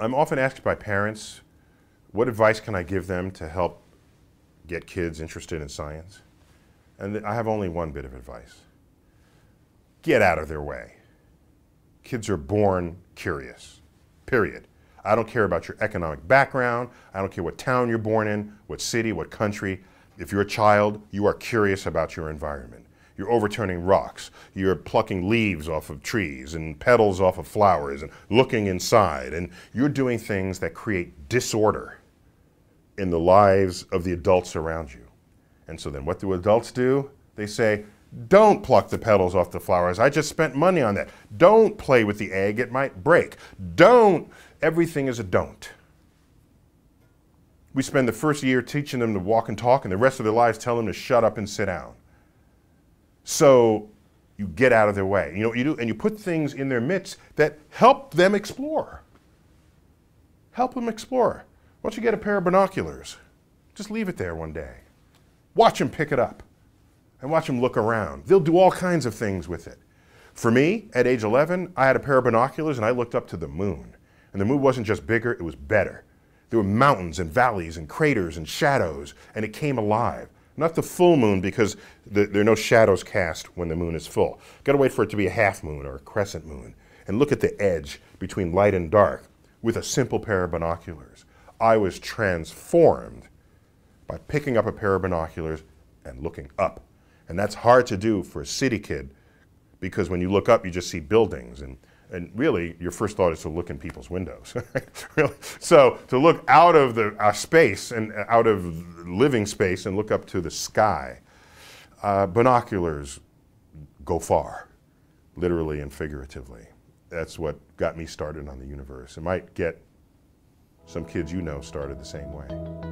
I'm often asked by parents, what advice can I give them to help get kids interested in science? And I have only one bit of advice. Get out of their way. Kids are born curious, period. I don't care about your economic background. I don't care what town you're born in, what city, what country. If you're a child, you are curious about your environment. You're overturning rocks. You're plucking leaves off of trees and petals off of flowers and looking inside. And you're doing things that create disorder in the lives of the adults around you. And so then what do adults do? They say, don't pluck the petals off the flowers. I just spent money on that. Don't play with the egg. It might break. Don't. Everything is a don't. We spend the first year teaching them to walk and talk, and the rest of their lives tell them to shut up and sit down. So you get out of their way. You know what you do? And you put things in their midst that help them explore. Help them explore. Why don't you get a pair of binoculars? Just leave it there one day. Watch them pick it up and watch them look around. They'll do all kinds of things with it. For me, at age 11, I had a pair of binoculars and I looked up to the moon. And the moon wasn't just bigger, it was better. There were mountains and valleys and craters and shadows, and it came alive. Not the full moon, because there are no shadows cast when the moon is full. Got to wait for it to be a half moon or a crescent moon. And look at the edge between light and dark with a simple pair of binoculars. I was transformed by picking up a pair of binoculars and looking up. And that's hard to do for a city kid, because when you look up, you just see buildings. And really, your first thought is to look in people's windows. Really. So to look out of our space and out of living space and look up to the sky, binoculars go far, literally and figuratively. That's what got me started on the universe. It might get some kids you know started the same way.